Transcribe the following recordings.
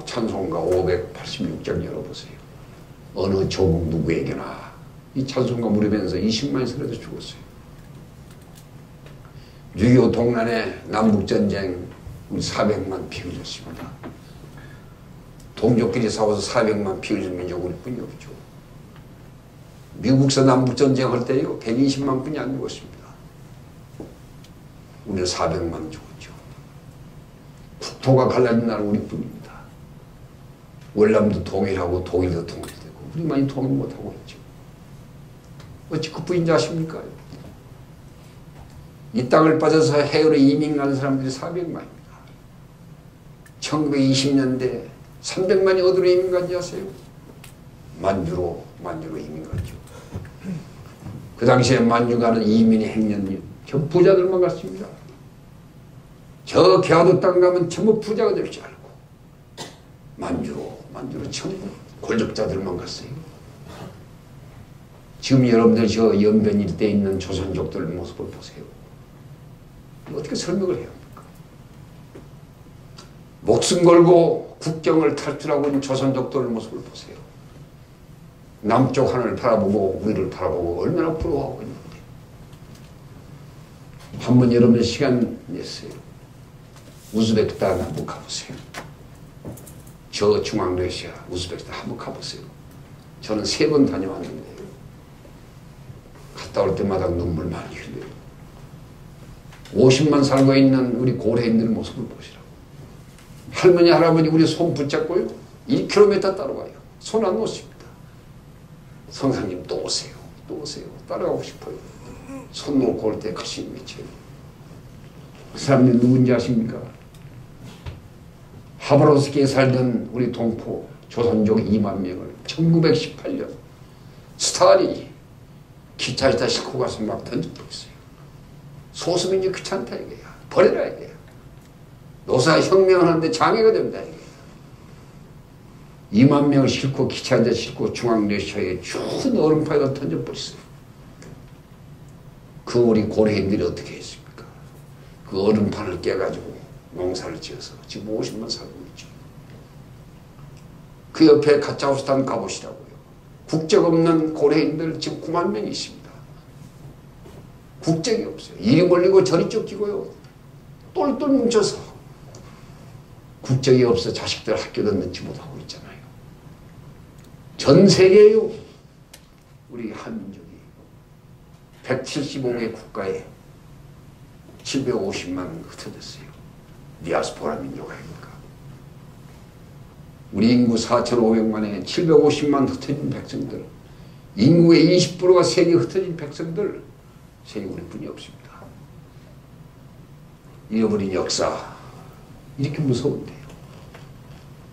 찬송가 586장 열어보세요. 어느 조국 누구에게나 이 찬송가 부르면서 20만이 서려도 죽었어요. 6.25 동란에 남북전쟁 우리 400만 피 흘렸습니다. 동족끼리 싸워서 400만 피 흘린 민족 우리 뿐이 없죠. 미국서 남북전쟁 할 때요 120만 분이 안 죽었습니다. 우리는 400만 죽었죠. 국토가 갈라진 나라 우리뿐입니다. 월남도 통일하고 독일도 통일되고 우리만이 통일 못하고 있죠. 어찌 그뿐인지 아십니까? 이 땅을 빠져서 해외로 이민 가는 사람들이 400만입니다. 1920년대 300만이 어디로 이민 간지 아세요? 만주로 이민 갔죠. 그 당시에 만주 가는 이민의 행렬이 저 부자들만 갔습니다. 저 개화도 땅 가면 전부 부자가 될 줄 알고 만주로 전부 골적자들만 갔어요. 지금 여러분들 저 연변 일대에 있는 조선족들 모습을 보세요. 어떻게 설명을 해야 합니까? 목숨 걸고 국경을 탈출하고 있는 조선족들 모습을 보세요. 남쪽 하늘을 바라보고 우리를 바라보고 얼마나 부러워하고 있는데. 한번 여러분 시간 냈어요. 우즈베키스탄 한번 가보세요. 저 중앙러시아 우즈베키스탄 한번 가보세요. 저는 3번 다녀왔는데요. 갔다 올 때마다 눈물 많이 흘려요. 50만 살고 있는 우리 고래인들 모습을 보시라고. 할머니 할아버지 우리 손 붙잡고요 1km 따라와요. 손 안 놓습니다. 성상님 또 오세요. 또 오세요. 따라가고 싶어요. 손 놓고 올 때 가슴이 미쳐요. 그 사람들이 누군지 아십니까? 하바롭스키에 살던 우리 동포 조선족 2만 명을 1918년 스탈인이 기차에다 싣고 가서 막 던져버렸어요. 소수민이 귀찮다 이거야. 버려라 이거야. 노사혁명을 하는데 장애가 된다 이거야. 2만 명을 싣고 기차에다 싣고 중앙러시아에 추운 얼음파에다 던져버렸어요. 그 우리 고려인들이 어떻게 했습니까? 그 얼음판을 깨가지고 농사를 지어서 지금 50만 살고 있죠. 그 옆에 카자흐스탄 가보시라고요. 국적 없는 고려인들 지금 9만 명이 있습니다. 국적이 없어요. 이리 몰리고 저리 쫓기고요. 똘똘 뭉쳐서 국적이 없어 자식들 학교도 넣지 못하고 있잖아요. 전 세계에요. 우리 한민족이 175개 국가에 750만 흩어졌어요. 디아스포라 민족 아닙니까? 우리 인구 4,500만에 750만 흩어진 백성들, 인구의 20%가 세계 흩어진 백성들, 세계 우리뿐이 없습니다. 잃어버린 역사, 이렇게 무서운데요.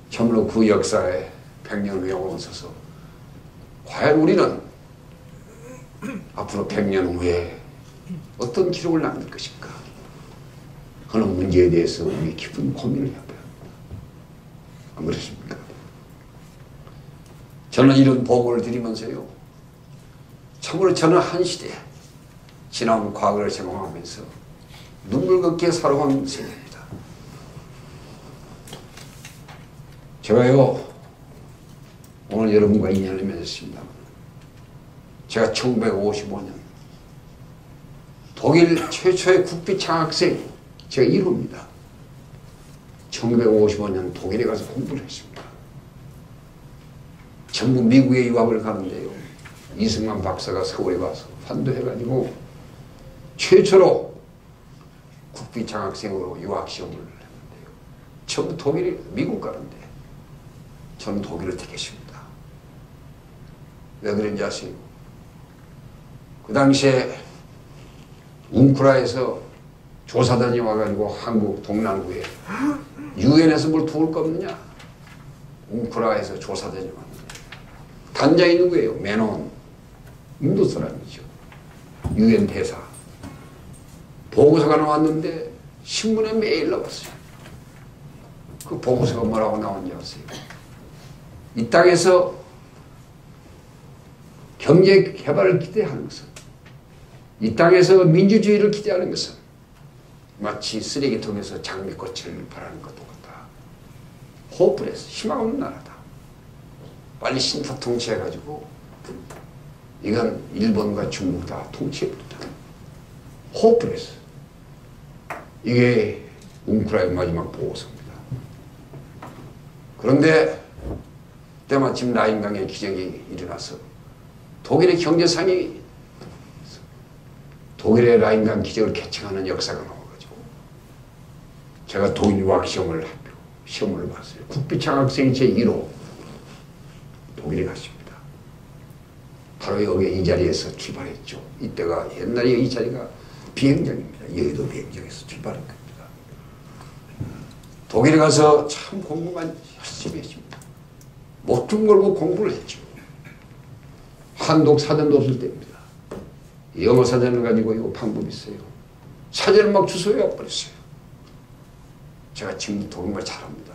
참으로 그 역사에 100년 후에 올라서서 과연 우리는 앞으로 100년 후에 어떤 기록을 남길 것인가 하는 문제에 대해서 우리 깊은 고민을 해야 합니다. 안 그렇습니까? 저는 이런 보고를 드리면서요, 참으로 저는 한 시대 지나온 과거를 생각하면서 눈물겹게 살아온 세대입니다. 제가요 오늘 여러분과 인연을 맺었습니다. 제가 1955년 독일 최초의 국비 장학생 제가 1호입니다. 1955년 독일에 가서 공부를 했습니다. 전부 미국에 유학을 가는데요. 이승만 박사가 서울에 가서 환도해가지고 최초로 국비 장학생으로 유학시험을 했는데요. 전부 독일이 미국 가는데 저는 독일을 택했습니다. 왜 그런지 아세요? 그 당시에 웅크라에서 조사단이 와가지고 한국 동남구에 유엔에서 뭘 도울 거 없느냐? 웅크라에서 조사단이 왔는데 단장이 누구예요? 메논, 인도 사람이죠. 유엔 대사. 보고서가 나왔는데 신문에 매일 나왔어요. 그 보고서가 뭐라고 나온지 아세요? 이 땅에서 경제 개발을 기대하는 것은, 이 땅에서 민주주의를 기대하는 것은 마치 쓰레기통에서 장미꽃을 바라는 것 같다. 호프레스, 희망 없는 나라다. 빨리 신타 통치해가지고 이건 일본과 중국 다 통치해버리다. 호프레스. 이게 웅크라의 마지막 보고서입니다. 그런데 때마침 라인강의 기적이 일어나서 독일의 경제상이 독일의 라인강 기적을 개척하는 역사가 나와가지고 제가 독일 유학 시험을 봤어요. 국비창학생 제1호 독일에 갔습니다. 바로 여기 이 자리에서 출발했죠. 이때가 옛날에 이 자리가 비행장입니다. 여의도 비행장에서 출발한 겁니다. 독일에 가서 참 공부만 열심히 했습니다. 목숨 걸고 공부를 했죠. 한독 사전도 없을 때입니다. 영어 사전을 가지고 이 방법이 있어요. 사전을 막 주워 외워버렸어요. 제가 지금 독일말 잘합니다.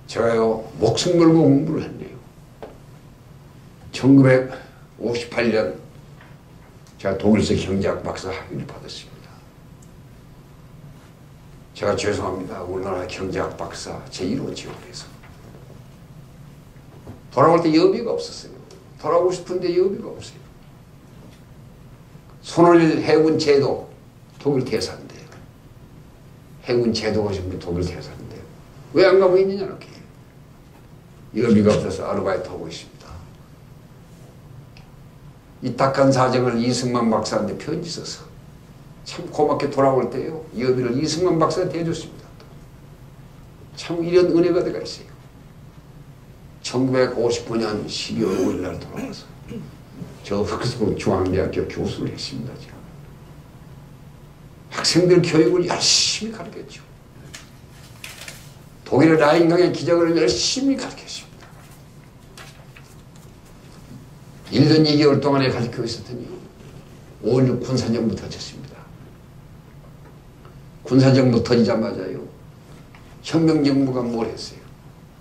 제가요 목숨 걸고 공부를 했네요. 1958년 제가 독일서 경제학 박사 학위를 받았습니다. 제가 죄송합니다. 우리나라 경제학 박사 제1호 지원해서 돌아올 때 여비가 없었어요. 돌아오고 싶은데 여비가 없어요. 손을 해군 제도 독일 대사인데요. 해군 제도가 지금 독일 대사인데요. 왜 안 가고 있느냐 이렇게. 여비가 없어서 아르바이트 하고 있습니다. 이 딱한 사정을 이승만 박사한테 편지 써서 참 고맙게 돌아올 때요. 여비를 이승만 박사한테 해줬습니다. 참 이런 은혜가 들어가 있어요. 1959년 12월 5일 날 돌아와서 저 흑스군 중앙대학교 교수를 했습니다. 제가. 학생들 교육을 열심히 가르쳤죠. 독일의 라인강의 기적을 열심히 가르쳤습니다. 1년 2개월 동안에 가르치고 있었더니 5.16 군사정부 터졌습니다. 군사정부 터지자마자요. 혁명정부가 뭘 했어요?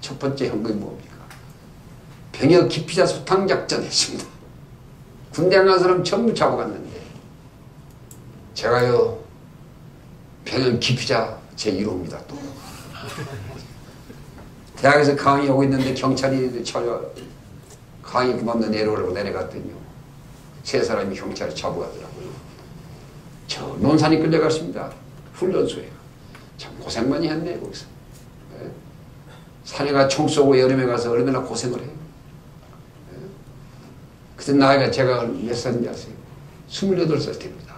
첫 번째 현금이 뭡니까? 병역 기피자 소탕작전 했습니다. 군대 안 간 사람 전부 잡아갔는데 제가요 병역 기피자 제1호입니다. 또 대학에서 강의하고 있는데 경찰이 강의 그만둬 내려오라고 내려갔더니요. 세 사람이 경찰을 잡아가더라고요. 저 논산이 끌려갔습니다. 훈련소에. 참 고생 많이 했네 거기서. 네. 산에 가 총 쏘고 여름에 가서 얼마나 고생을 해요. 네. 그때 나이가 제가 몇 살인지 아세요? 28살 됩니다.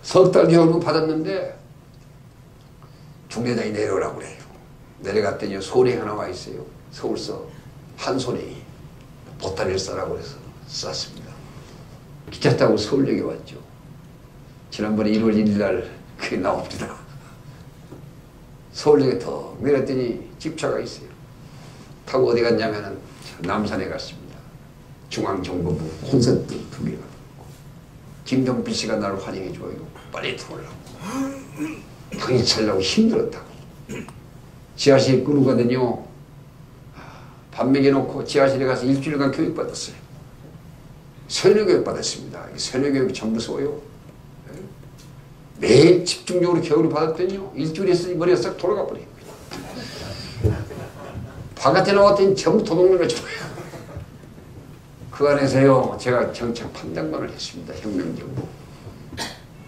석 달 교육을 받았는데 중대장이 내려오라고 그래요. 내려갔더니 소리 하나 와 있어요. 서울서 한 소리 보따리를 싸라고 해서 쌌습니다. 기차 타고 서울역에 왔죠. 지난번에 1월 1일 날 그게 나옵니다. 서울역에 더 내렸더니 집차가 있어요. 타고 어디 갔냐면은 남산에 갔습니다. 중앙정보부 콘서트 투기가 김정필 씨가 나를 환영해줘요. 빨리 들어오려고. 당신 살려고 힘들었다고. 지하실에 끌고 가더니요. 밥 먹여놓고 지하실에 가서 일주일간 교육받았어요. 선녀교육 받았습니다. 선녀교육이 참 무서워요. 매일 집중적으로 교육을 받았더니요. 일주일에 있으니 머리가 싹 돌아가 버려요. 바깥에 나왔더니 전부 도둑놈을 줘요. 그 안에서요. 제가 정책 판단만을 했습니다. 혁명정부.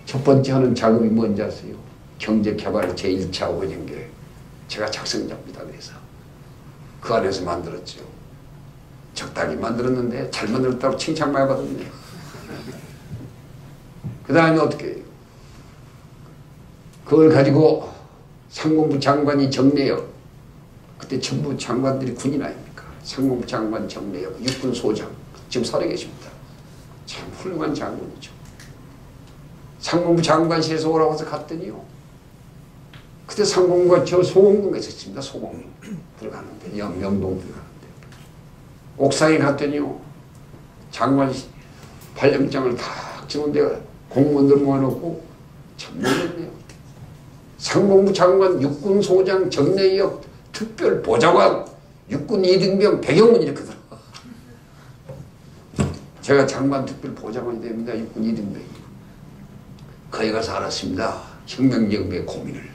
첫 번째 하는 작업이 뭔지 아세요? 경제개발 제1차 원형계. 제가 작성자입니다. 그래서 그 안에서 만들었죠. 적당히 만들었는데 잘 만들었다고 칭찬 많이 받았네요. 그 다음에 어떻게 해요? 그걸 가지고 상공부 장관이 정내역, 그때 전부 장관들이 군인 아닙니까? 상공부 장관 정내역, 육군 소장 지금 살아계십니다. 참 훌륭한 장군이죠. 상공부 장관실에서 오라고 해서 갔더니요. 그때 상공부가 저 소공동에 있었습니다. 소공동 들어가는데 명동 들어가는데 옥상에 갔더니요. 장관 발령장을 탁 찍는데 공무원들 모아놓고 참 놀랐네요. 상공부 장관 육군 소장 정내역 특별 보좌관 육군 2등병 배경문 이렇게 들어. 제가 장관 특별 보좌관이 됩니다. 육군 2등병이. 거기 가서 알았습니다. 혁명정부의 고민을.